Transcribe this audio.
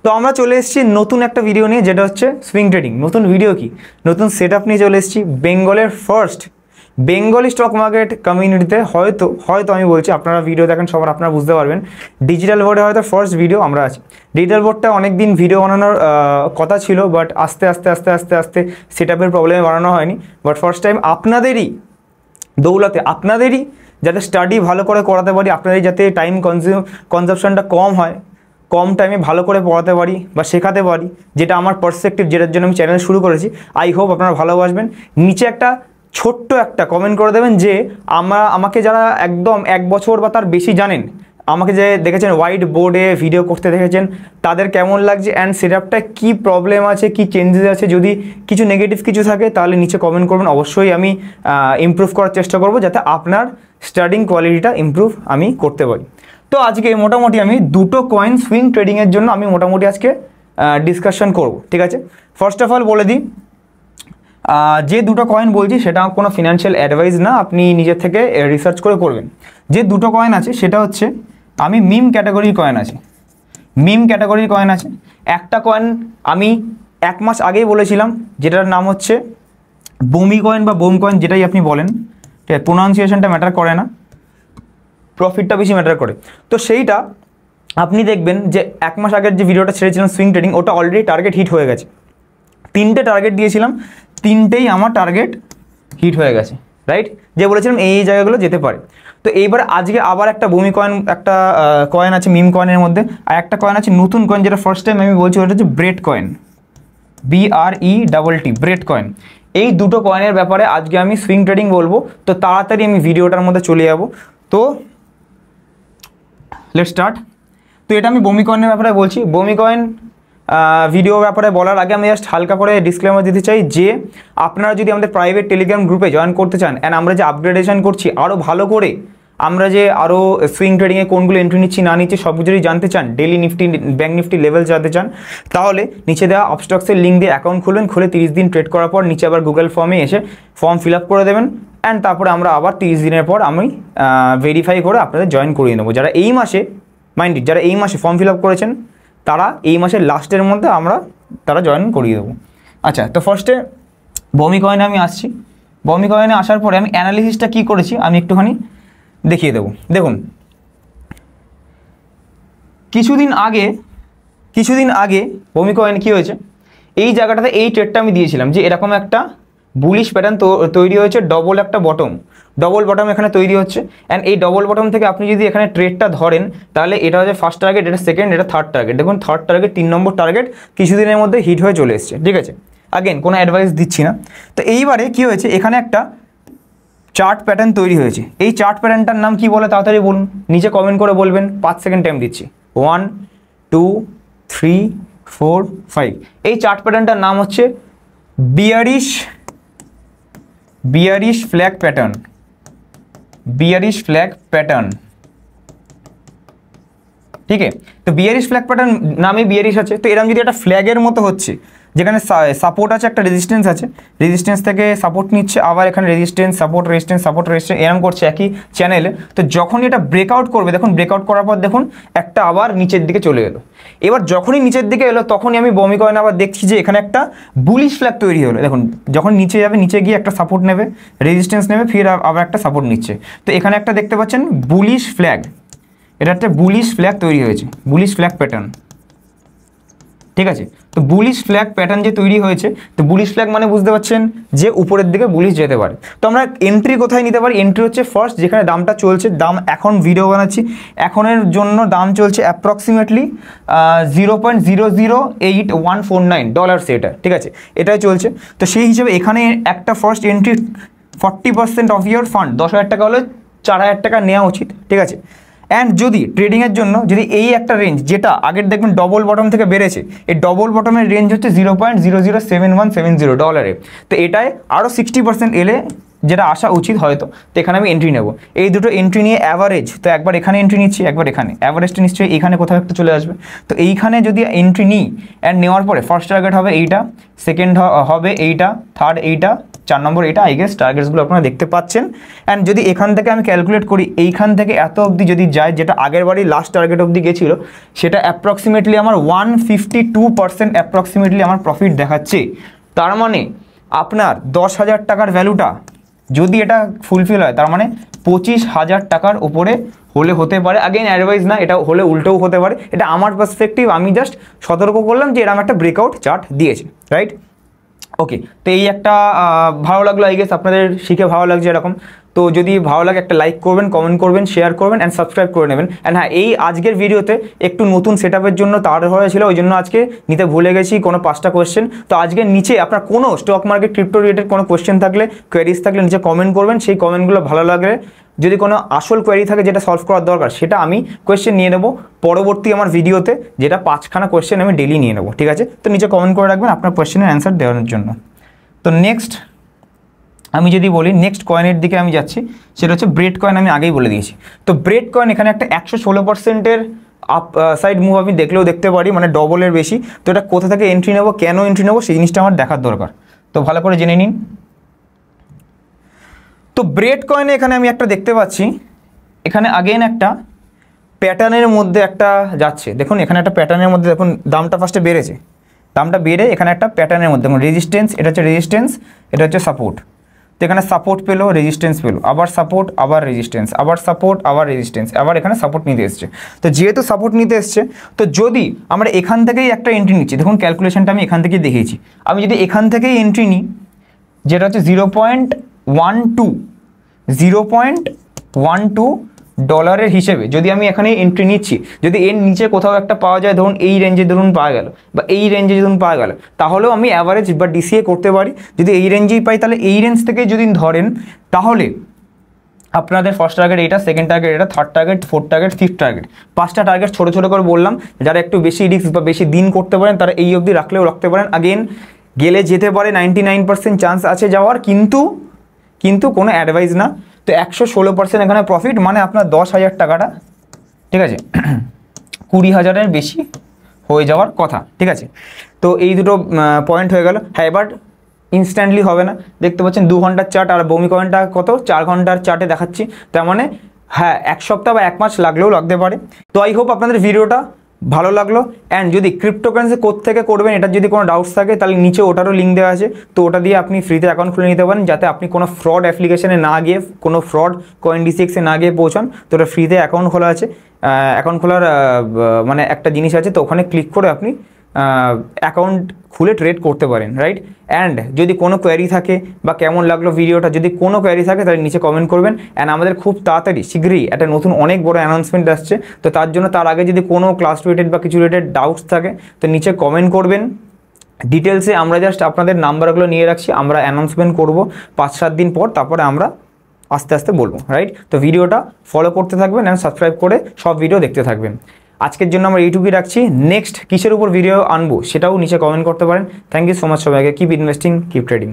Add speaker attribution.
Speaker 1: তো আমরা চলে এসেছি নতুন একটা ভিডিও নিয়ে, যেটা হচ্ছে সুইং ট্রেডিং। নতুন ভিডিও কি, নতুন সেটআপ নিয়ে চলে এসেছি বেঙ্গলের ফার্স্ট বেঙ্গলি স্টক মার্কেট কমিউনিটিতে। হয়তো আমি বলছি, আপনারা ভিডিও দেখেন সবার, আপনারা বুঝতে পারবেন ডিজিটাল বোর্ডে হয়তো ফার্স্ট ভিডিও আমরা আছি। ডিজিটাল বোর্ডটা অনেক দিন ভিডিও বানানোর কথা ছিল, বাট আস্তে আস্তে সেটআপের প্রবলেমে বানানো হয়নি। বাট ফার্স্ট টাইম আপনাদেরই দৌলতে, আপনাদেরই যাতে স্টাডি ভালো করে করাতে পারি, আপনাদের যাতে টাইম কনজাম্পশনটা কম হয়, কম টাইমে ভালো করে পড়াতে পারি বা শেখাতে পারি, যেটা আমার পার্সপেক্টিভ, যেটার জন্য আমি চ্যানেল শুরু করেছি। আই হোপ আপনারা ভালোবাসবেন। নিচে একটা ছোট্ট একটা কমেন্ট করে দেবেন যে আমাকে যারা একদম 1 বছর বা তার বেশি জানেন, আমাকে যে দেখেছেন হোয়াইট বোর্ডে ভিডিও করতে দেখেছেন, তাদের কেমন লাগছে অ্যান্ড সেটআপটা কী প্রবলেম আছে, কী চেঞ্জেস আছে। যদি কিছু নেগেটিভ কিছু থাকে তাহলে নিচে কমেন্ট করবেন, অবশ্যই আমি ইমপ্রুভ করার চেষ্টা করব, যাতে আপনার স্টাডিং কোয়ালিটিটা ইমপ্রুভ আমি করতে পারি। তো আজকে মোটামুটি আমি দুটো কয়েন সুইং ট্রেডিংয়ের জন্য আমি মোটামুটি আজকে ডিসকাশন করব, ঠিক আছে। ফার্স্ট অফ অল বলে দিই, যে দুটো কয়েন বলছি সেটা কোনো ফিনান্সিয়াল অ্যাডভাইস না, আপনি নিজের থেকে রিসার্চ করে করবেন। যে দুটো কয়েন আছে সেটা হচ্ছে, আমি মিম ক্যাটাগরির কয়েন আছে, একটা কয়েন আমি 1 মাস আগেই বলেছিলাম, যেটার নাম হচ্ছে বমি কয়েন বা বোম কয়েন, যেটাই আপনি বলেন, ঠিক আছে। প্রোনাউন্সিয়েশনটা ম্যাটার করে না, প্রফিটটা বেশি ম্যাটার করে। তো সেইটা আপনি দেখবেন যে 1 মাস আগের যে ভিডিওটা ছেড়েছিলাম সুইং ট্রেডিং, ওটা অলরেডি টার্গেট হিট হয়ে গেছে। 3টে টার্গেট দিয়েছিলাম, 3টেই আমার টার্গেট হিট হয়ে গেছে, রাইট। যে বলেছিলাম এই জায়গাগুলো যেতে পারে। তো এইবার আজকে আবার একটা বমি কয়েন, একটা কয়েন আছে মিম কয়েনের মধ্যে, আর একটা কয়েন আছে নতুন কয়েন, যেটা ফার্স্ট টাইম আমি বলছি, ওটা হচ্ছে bread coin, BREDT, bread coin. এই দুটো কয়েনের ব্যাপারে আজকে আমি সুইং ট্রেডিং বলবো। তো তাড়াতাড়ি আমি ভিডিওটার মধ্যে চলে যাব। তো লেটস স্টার্ট। তো এটা আমি বমি কয়েনের ব্যাপারে বলছি। বমি কয়েন ভিডিও ব্যাপারে বলার আগে আমি জাস্ট হালকা করে ডিসক্লেমার দিতে চাই যে আপনারা যদি আমাদের প্রাইভেট টেলিগ্রাম গ্রুপে জয়েন করতে চান, অ্যান্ড আমরা যে আপগ্রেডেশন করছি আরও ভালো করে, আমরা যে আরও সুইং ট্রেডিংয়ে কোনগুলো এন্ট্রি নিচ্ছি না নিচ্ছি সব যদি জানতে চান, daily Nifty bank Nifty level জানতে চান, তাহলে নিচে দেওয়া আপস্টক্সের লিঙ্ক দিয়ে অ্যাকাউন্ট খুলবেন। খুলে 30 দিন ট্রেড করার পর নিচে আবার গুগল ফর্মে এসে ফর্ম ফিল আপ করে দেবেন, অ্যান্ড তারপরে আমরা আবার 30 দিনের পর আমি ভেরিফাই করে আপনাদের জয়েন করিয়ে নেবো। যারা এই মাসে যারা এই মাসে ফর্ম ফিল আপ করেছেন, তারা এই মাসের লাস্টের মধ্যে তারা জয়েন করিয়ে দেবো। আচ্ছা, তো ফার্স্টে বমি কয়েনে আমি আসছি। বমি কয়েনে আসার পরে আমি অ্যানালিসিসটা কী করেছি আমি একটুখানি দেখিয়ে দেবো। দেখুন, কিছুদিন আগে বমি কয়েন কী হয়েছে, এই জায়গাটাতে এই ট্রেডটা আমি দিয়েছিলাম যে এরকম একটা বুলিশ প্যাটার্ন তৈরি হয়েছে, ডবল বটম এখানে তৈরি হচ্ছে। অ্যান্ড এই ডবল বটম থেকে আপনি যদি এখানে ট্রেডটা ধরেন, তাহলে এটা হচ্ছে ফার্স্ট টার্গেট, এটা সেকেন্ড, এটা থার্ড টার্গেট। দেখুন, থার্ড টার্গেট, 3 নম্বর টার্গেট কিছুদিনের মধ্যে হিট হয়ে চলে এসছে, ঠিক আছে। আগেন কোনো অ্যাডভাইস দিচ্ছি না। তো এইবারে কী হয়েছে, এখানে একটা চার্ট প্যাটার্ন তৈরি হয়েছে। এই চার্ট প্যাটার্নটার নাম কি বলে তাড়াতাড়ি বলুন, নিচে কমেন্ট করে বলবেন। 5 সেকেন্ড টাইম দিচ্ছি। 1 2 3 4 5। এই চার্ট প্যাটার্নটার নাম হচ্ছে বিয়ারিশ ফ্ল্যাগ প্যাটার্ন, ঠিক আছে। তো বিয়ারিশ ফ্ল্যাগ প্যাটার্ন নামে বিয়ারিশ আছে। তো এরকম যদি একটা ফ্ল্যাগের মতো হচ্ছে, যেখানে সাপোর্ট আছে, একটা রেজিস্ট্যান্স আছে, রেজিস্ট্যান্স থেকে সাপোর্ট নিচ্ছে, আবার এখানে রেজিস্ট্যান্স এরকম করছে একই চ্যানেলে। তো যখনই এটা ব্রেকআউট করবে, দেখুন ব্রেকআউট করার পর দেখুন একটা আবার নিচের দিকে চলে এলো। এবার যখনই নিচের দিকে এলো, তখনই আমি বমি কয়েন আবার দেখছি যে এখানে একটা বুলিশ ফ্ল্যাগ তৈরি হলো। দেখুন, যখন নিচে যাবে, নিচে গিয়ে একটা সাপোর্ট নেবে, রেজিস্ট্যান্স নেবে, ফির আবার একটা সাপোর্ট নিচ্ছে। তো এখানে একটা দেখতে পাচ্ছেন বুলিশ ফ্ল্যাগ, এটা একটা বুলিশ ফ্ল্যাগ তৈরি হয়েছে, বুলিশ ফ্ল্যাগ প্যাটার্ন, ঠিক আছে। তো বুলিশ ফ্ল্যাগ প্যাটার্ন যে তৈরি হয়েছে, তো বুলিশ ফ্ল্যাগ মানে বুঝতে পারছেন যে উপরের দিকে বুলিশ যেতে পারে। তো আমরা এন্ট্রি কোথায় নিতে পারি? এন্ট্রি হচ্ছে ফার্স্ট যেখানে দামটা চলছে, দাম এখন ভিডিও বানাচ্ছি, এখনের জন্য দাম চলছে অ্যাপ্রক্সিমেটলি $0.008149 এটা, ঠিক আছে, এটাই চলছে। তো সেই হিসেবে এখানে একটা first entry 40% of your fund, 10,000 টাকা হলে 4,000 টাকা নেওয়া উচিত, ঠিক আছে। অ্যান্ড যদি ট্রেডিংয়ের জন্য যদি এই একটা রেঞ্জ, যেটা আগের দেখবেন ডবল বটম থেকে বেড়েছে, এই ডবল বটমের রেঞ্জ হচ্ছে $0.007170। তো এটায় আরও 60% এলে যেটা আসা উচিত হয়তো, তো এখানে আমি এন্ট্রি নেব। এই দুটো এন্ট্রি নিয়ে অ্যাভারেজ, তো একবার এখানে এন্ট্রি নিচ্ছি, একবার এখানে, অ্যাভারেজটা নিশ্চয়ই এখানে কোথাও একটা চলে আসবে। তো এইখানে যদি এন্ট্রি নিই, অ্যান্ড নেওয়ার পরে ফার্স্ট টার্গেট হবে এইটা, সেকেন্ড হবে এইটা, থার্ড এইটা, 4 নম্বর এটা আই গেস টার্গেটসগুলো আপনারা দেখতে পাচ্ছেন। অ্যান্ড যদি এখান থেকে আমি ক্যালকুলেট করি এইখান থেকে এত অবধি যদি যায়, যেটা আগের বারই লাস্ট টার্গেট অবধি গেছিলো, সেটা অ্যাপ্রক্সিমেটলি আমার 152% অ্যাপ্রক্সিমেটলি আমার প্রফিট দেখাচ্ছে। তার মানে আপনার 10,000 টাকার ভ্যালুটা যদি এটা ফুলফিল হয়, তার মানে 25,000 টাকার উপরে হলে হতে পারে। আগেইন অ্যাডভাইস না, এটা হলে উল্টোও হতে পারে, এটা আমার পার্সপেক্টিভ, আমি জাস্ট সতর্ক করলাম যে এরকম একটা ব্রেকআউট চার্ট দিয়েছে, রাইট? ওকে, তো এই একটা ভালো লাগলো, আই গেস আপনাদের শিখে ভালো লাগছে এরকম। তো যদি ভালো লাগে একটা লাইক করবেন, কমেন্ট করবেন, শেয়ার করবেন অ্যান্ড সাবস্ক্রাইব করে নেবেন। অ্যান্ড হ্যাঁ, এই আজকের ভিডিওতে একটু নতুন সেটআপের জন্য তাড়াহুড়ো ছিল, ওই জন্য আজকে নিতে ভুলে গেছি কোনো 5টা কোয়েশ্চেন। তো আজকে নিচে আপনার কোনো স্টক মার্কেট ক্রিপ্টো রিলেটেড কোনো কোয়েশ্চেন থাকলে, কোয়েরিজ থাকলে নিচে কমেন্ট করবেন। সেই কমেন্টগুলো ভালো লাগলে যদি কোনো আসল কোয়েরি থাকে যেটা সলভ করার দরকার, সেটা আমি কোয়েশ্চেন নিয়ে নেবো পরবর্তী আমার ভিডিওতে, যেটা 5খানা কোয়েশ্চেন আমি ডেলি নিয়ে নেবো, ঠিক আছে? তো নিচে কমেন্ট করে রাখবেন আপনার কোয়েশ্চেনের অ্যান্সার দেওয়ার জন্য। তো নেক্সট আমি যদি বলি, নেক্সট কয়েনের দিকে আমি যাচ্ছি, সেটা হচ্ছে ব্রেড কয়েন। আমি আগেই বলে দিয়েছি। তো ব্রেড কয়েন এখানে একটা 116%-এর আপ সাইড মুভ আমি দেখলেও দেখতে পারি, মানে ডবলের বেশি। তো এটা কোথা থেকে এন্ট্রি নেবো, কেন এন্ট্রি নেবো, সেই জিনিসটা আমার দেখার দরকার। তো ভালো করে জেনে নিন। তো ব্রেড কয়েনে এখানে আমি একটা দেখতে পাচ্ছি, এখানে আগেন একটা প্যাটার্নের মধ্যে একটা যাচ্ছে। দেখুন এখানে একটা প্যাটার্নের মধ্যে, দেখুন দামটা ফার্স্টে বেড়েছে, দামটা বেড়ে এখানে একটা প্যাটার্নের মধ্যে, দেখুন রেজিস্ট্যান্স, এটা হচ্ছে রেজিস্ট্যান্স, এটা হচ্ছে সাপোর্ট। তো এখানে সাপোর্ট পেলো, রেজিস্ট্যান্স পেলো, আবার সাপোর্ট, আবার রেজিস্ট্যান্স, আবার সাপোর্ট, আবার রেজিস্ট্যান্স, আবার এখানে সাপোর্ট নিতে এসছে। তো যেহেতু সাপোর্ট নিতে এসছে, তো যদি আমরা এখান থেকেই একটা এন্ট্রি নিচ্ছি, দেখুন ক্যালকুলেশনটা আমি এখান থেকেই দেখিয়েছি, আমি যদি এখান থেকেই এন্ট্রি নিই, যেটা হচ্ছে 0.12 ডলারের হিসেবে যদি আমি এখানে এন্ট্রি নিচ্ছি, যদি এর নিচে কোথাও একটা পাওয়া যায়, ধরুন এই রেঞ্জে ধরুন পাওয়া গেল, বা এই রেঞ্জে ধরুন পাওয়া গেল, তাহলেও আমি অ্যাভারেজ বা ডিসিএ করতে পারি। যদি এই রেঞ্জেই পাই, তাহলে এই রেঞ্জ থেকে যদি ধরেন, তাহলে আপনাদের ফার্স্ট টার্গেট এটা, সেকেন্ড টার্গেট এটা, third target, fourth target, fifth target, 5টা টার্গেট ছোটো ছোটো করে বললাম। যারা একটু বেশি রিস্ক বা বেশি দিন করতে পারেন, তারা এই অবধি রাখলেও রাখতে পারেন। আগেন গেলে যেতে পারে, 99% চান্স আছে যাওয়ার, কিন্তু কোনো অ্যাডভাইস না। তো 116% এখানে প্রফিট, মানে আপনার 10,000 টাকাটা, ঠিক আছে, 20,000-এর বেশি হয়ে যাওয়ার কথা, ঠিক আছে? তো এই দুটো পয়েন্ট হয়ে গেল। হ্যাঁ, এবার ইনস্ট্যান্টলি হবে না, দেখতে পাচ্ছেন 2 ঘন্টার চার্ট, আর বমি কয়েনটা কত 4 ঘন্টার চার্টে দেখাচ্ছি। তার মানে হ্যাঁ, 1 সপ্তাহ বা 1 মাস লাগলেও লাগতে পারে। তো আই হোপ আপনাদের ভিডিওটা ভালো লাগলো। অ্যান্ড যদি ক্রিপ্টোকারেন্সি কোত্থেকে করবেন, এটার যদি কোনো ডাউটস থাকে, তাহলে নিচে ওটারও লিঙ্ক দেওয়া আছে। তো ওটা দিয়ে আপনি ফ্রিতে অ্যাকাউন্ট খুলে নিতে পারেন, যাতে আপনি কোনো ফ্রড অ্যাপ্লিকেশনে না গিয়ে, কোনো ফ্রড CoinDCX-এ না গিয়ে পৌঁছান। তো ওটা ফ্রিতে অ্যাকাউন্ট খোলা আছে, অ্যাকাউন্ট খোলার মানে একটা জিনিস আছে, তো ওখানে ক্লিক করে আপনি অ্যাকাউন্ট খুলে ট্রেড করতে পারেন, রাইট? অ্যান্ড যদি কোনো কোয়ারি থাকে বা কেমন লাগলো ভিডিওটা, যদি কোনো কোয়ারি থাকে, তাহলে নিচে কমেন্ট করবেন। অ্যান্ড আমাদের খুব তাড়াতাড়ি শীঘ্রই একটা নতুন অনেক বড় অ্যানাউন্সমেন্ট আসছে। তো তার জন্য, তার আগে যদি কোনো ক্লাস রিলেটেড বা কিছু রিলেটেড ডাউটস থাকে, তো নিচে কমেন্ট করবেন। ডিটেলসে আমরা জাস্ট আপনাদের নাম্বারগুলো নিয়ে রাখছি, আমরা অ্যানাউন্সমেন্ট করব 5-7 দিন পর, তারপরে আমরা আস্তে আস্তে বলবো, রাইট? তো ভিডিওটা ফলো করতে থাকবেন অ্যান্ড সাবস্ক্রাইব করে সব ভিডিও দেখতে থাকবেন। আজকের জন্য আমরা এইটুকুই রাখছি। নেক্সট কিসের উপর ভিডিও আনবো, সেটাও নিচে কমেন্ট করতে পারেন। থ্যাংক ইউ সো মাচ সবাইকে। Keep investing, keep trading.